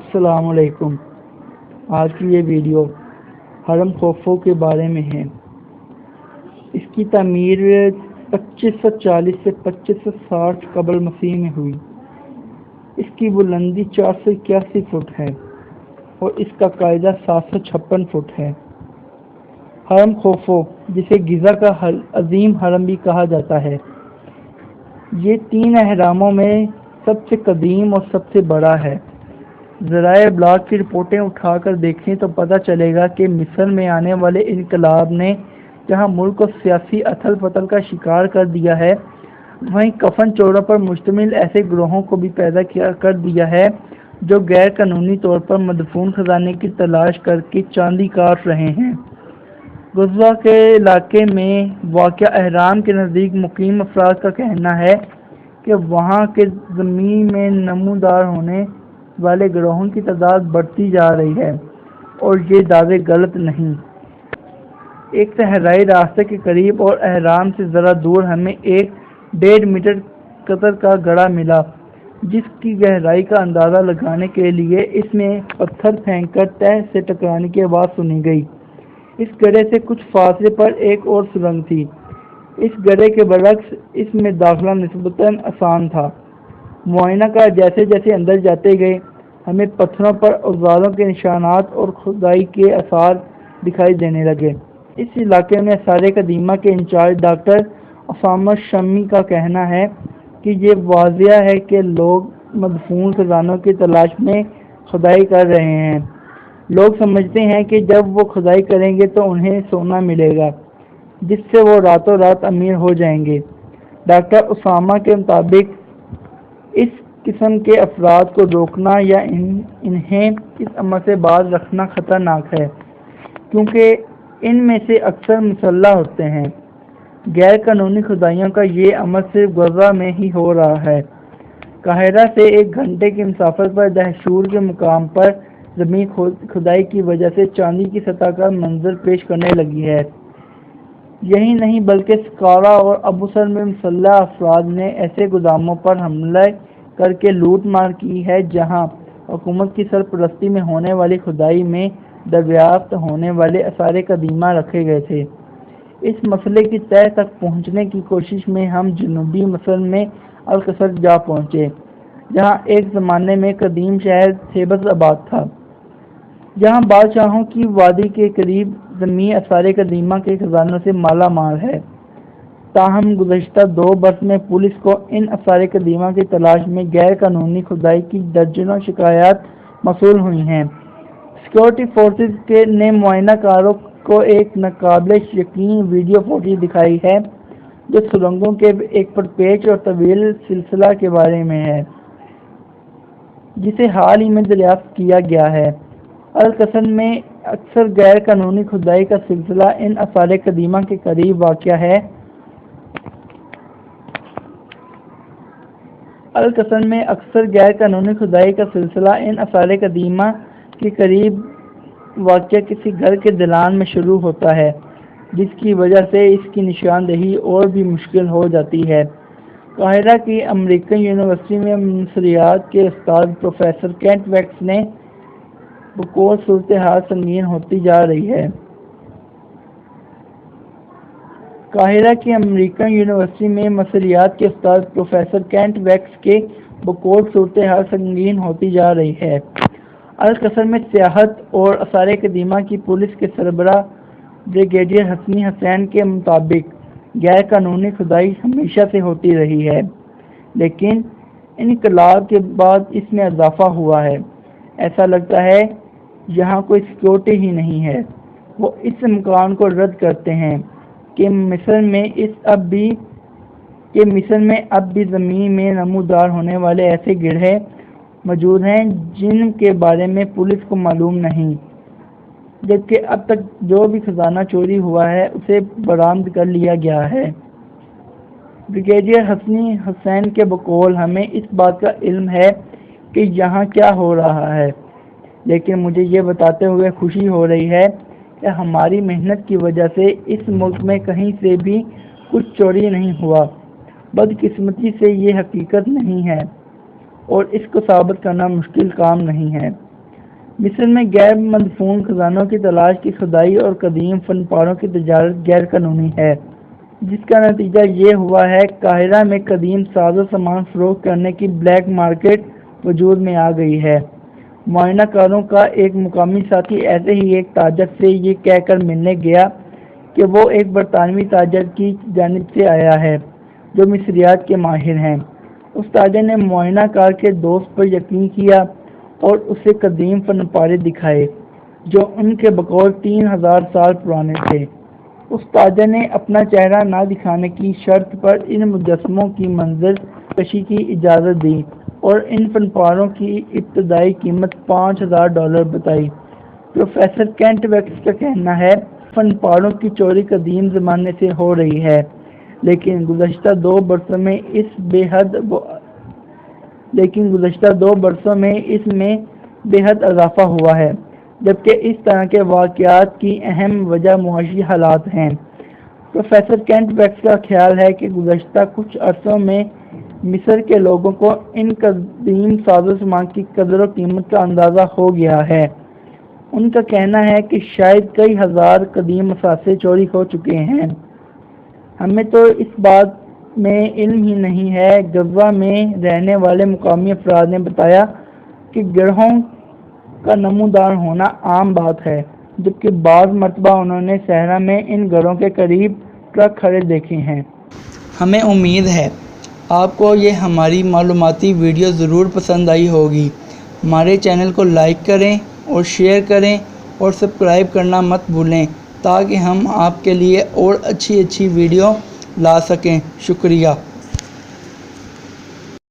السلام علیکم۔ آج کی یہ ویڈیو حرم خوفو کے بارے میں ہے۔ اس کی تعمیر 2540 سے 2560 قبل مسیح میں ہوئی۔ اس کی بلندی 481 فٹ ہے اور اس کا قاعدہ 756 فٹ ہے۔ حرم خوفو، جسے غزہ کا عظیم حرم بھی کہا جاتا ہے، یہ 3 اہراموں میں سب سے قدیم اور سب سے بڑا ہے۔ ذرائع ابلاغ کی رپورٹیں اٹھا کر دیکھیں تو پتہ چلے گا کہ مصر میں آنے والے انقلاب نے جہاں ملک کو سیاسی اتھل پتل کا شکار کر دیا ہے، وہیں کفن چوروں پر مشتمل ایسے گروہوں کو بھی پیدا کر دیا ہے جو غیر قانونی طور پر مدفون خزانے کی تلاش کر کے چاندی کاٹ رہے ہیں۔ غزہ کے علاقے میں واقع اہرام کے نزدیک مقیم افراد کا کہنا ہے کہ وہاں کے زمین میں نمودار ہونے والے گروہوں کی تعداد بڑھتی جا رہی ہے اور یہ دعوے غلط نہیں۔ ایک صحرائی راستے کے قریب اور اہرام سے ذرا دور ہمیں ایک 1.5 میٹر قطر کا گڑھا ملا، جس کی گہرائی کا اندازہ لگانے کے لیے اس میں پتھر پھینک کر تہہ سے ٹکرانے کی آواز سنی گئی۔ اس گڑھے سے کچھ فاصلے پر ایک اور سرنگ تھی۔ اس گڑھے کے برعکس اس میں داخلہ نسبتاً آسان تھا۔ معائنہ کا جیسے جیسے اندر جاتے گئے، ہمیں پتھروں پر اوزاروں کے نشانات اور کھدائی کے آثار دکھائی دینے لگے۔ اس علاقے میں آثار قدیمہ کے انچارج ڈاکٹر اسامہ شامی کا کہنا ہے کہ یہ واضح ہے کہ لوگ مدفون خزانوں کی تلاش میں کھدائی کر رہے ہیں۔ لوگ سمجھتے ہیں کہ جب وہ کھدائی کریں گے تو انہیں سونا ملے گا، جس سے وہ راتوں رات امیر ہو جائیں گے۔ ڈاکٹر اسامہ کے مطابق اس قسم کے افراد کو روکنا یا انہیں اس عمل سے باز رکھنا خطرناک ہے، کیونکہ ان میں سے اکثر مسلح ہوتے ہیں۔ غیر قانونی کھدائیوں کا یہ عمل صرف غزہ میں ہی ہو رہا ہے۔ قاہرہ سے 1 گھنٹے کی مسافت پر دہشور کے مقام پر زمین کھدائی کی وجہ سے چاندی کی سطح کا منظر پیش کرنے لگی ہے۔ یہی نہیں بلکہ سکارا اور ابو سر میں مسلح افراد نے ایسے گوداموں پر حملہ کر کے لوٹ مار کی ہے جہاں حکومت کی سرپرستی میں ہونے والی کھدائی میں دریافت ہونے والے آثار قدیمہ رکھے گئے تھے۔ اس مسئلے کی تہہ تک پہنچنے کی کوشش میں ہم جنوبی مصر میں القصر جا پہنچے، جہاں ایک زمانے میں قدیم شہر تھیبس آباد تھا۔ یہاں بادشاہوں کی وادی کے قریب زمین آثار قدیمہ کے خزانوں سے مالا مال ہے۔ تاہم گزشتہ 2 برس میں پولیس کو ان آثار قدیمہ کی تلاش میں غیر قانونی کھدائی کی درجنوں شکایات موصول ہوئی ہیں۔ سیکورٹی فورسز نے معائنہ کاروں کو ایک ناقابل یقین ویڈیو فوٹیج دکھائی ہے جو سرنگوں کے ایک پرپیچ اور طویل سلسلہ کے بارے میں ہے، جسے حال ہی میں دریافت کیا گیا ہے۔ القصر میں اکثر غیر قانونی کھدائی کا سلسلہ ان آثار قدیمہ کے قریب واقع ہے۔ القصر میں اکثر غیر قانونی کھدائی کا سلسلہ ان آثار قدیمہ کے قریب واقع کسی گھر کے دلان میں شروع ہوتا ہے، جس کی وجہ سے اس کی نشاندہی اور بھی مشکل ہو جاتی ہے۔ قاہرہ کی امریکن یونیورسٹی میں مصریات کے استاد پروفیسر کینٹ ویکس نے بقول صورتحال سنگین ہوتی جا رہی ہے۔ قاہرہ کی امریکن یونیورسٹی میں مصریات کے استاد پروفیسر کینٹ ویکس کے بقول صورتحال سنگین ہوتی جا رہی ہے۔ القصر میں سیاحت اور آثار قدیمہ کی پولیس کے سربراہ بریگیڈیئر حسنی حسین کے مطابق غیر قانونی کھدائی ہمیشہ سے ہوتی رہی ہے، لیکن انقلاب کے بعد اس میں اضافہ ہوا ہے۔ ایسا لگتا ہے یہاں کوئی سیکورٹی ہی نہیں ہے۔ وہ اس امکان کو رد کرتے ہیں کہ مصر میں اب بھی زمین میں نمودار ہونے والے ایسے گڑھے موجود ہیں جن کے بارے میں پولیس کو معلوم نہیں، جبکہ اب تک جو بھی خزانہ چوری ہوا ہے اسے برآمد کر لیا گیا ہے۔ بریگیڈیئر حسنی حسین کے بقول ہمیں اس بات کا علم ہے کہ یہاں کیا ہو رہا ہے، لیکن مجھے یہ بتاتے ہوئے خوشی ہو رہی ہے کہ ہماری محنت کی وجہ سے اس ملک میں کہیں سے بھی کچھ چوری نہیں ہوا۔ بدقسمتی سے یہ حقیقت نہیں ہے اور اس کو ثابت کرنا مشکل کام نہیں ہے۔ مصر میں غیر مدفون خزانوں کی تلاش کی کھدائی اور قدیم فن پاروں کی تجارت غیر قانونی ہے، جس کا نتیجہ یہ ہوا ہے قاہرہ میں قدیم ساز و سامان فروخت کرنے کی بلیک مارکیٹ وجود میں آ گئی ہے۔ معائنہ کاروں کا ایک مقامی ساتھی ایسے ہی ایک تاجر سے یہ کہہ کر ملنے گیا کہ وہ ایک برطانوی تاجر کی جانب سے آیا ہے جو مصریات کے ماہر ہیں۔ اس تاجر نے معائنہ کار کے دوست پر یقین کیا اور اسے قدیم فن پارے دکھائے جو ان کے بقول 3000 سال پرانے تھے۔ اس تاجر نے اپنا چہرہ نہ دکھانے کی شرط پر ان مجسموں کی منظر کشی کی اجازت دی اور ان فن پاروں کی ابتدائی قیمت $5000 بتائی۔ پروفیسر کینٹ ویکس کا کہنا ہے فن پاروں کی چوری قدیم زمانے سے ہو رہی ہے، لیکن گزشتہ دو برسوں میں اس میں بے حد اضافہ ہوا ہے، جبکہ اس طرح کے واقعات کی اہم وجہ معاشی حالات ہیں۔ پروفیسر کینٹ ویکس کا خیال ہے کہ گزشتہ کچھ عرصوں میں مصر کے لوگوں کو ان قدیم ساز و سامان کی قدر و قیمت کا اندازہ ہو گیا ہے۔ ان کا کہنا ہے کہ شاید کئی ہزار قدیم اثاثے چوری ہو چکے ہیں۔ ہمیں تو اس بات میں علم ہی نہیں ہے۔ غزہ میں رہنے والے مقامی افراد نے بتایا کہ گروہوں کا نمودار ہونا عام بات ہے، جبکہ بعض مرتبہ انہوں نے صحرا میں ان گھروں کے قریب ٹرک کھڑے دیکھے ہیں۔ ہمیں امید ہے آپ کو یہ ہماری معلوماتی ویڈیو ضرور پسند آئی ہوگی۔ ہمارے چینل کو لائک کریں اور شیئر کریں اور سبسکرائب کرنا مت بھولیں تاکہ ہم آپ کے لیے اور اچھی ویڈیو لا سکیں۔ شکریہ۔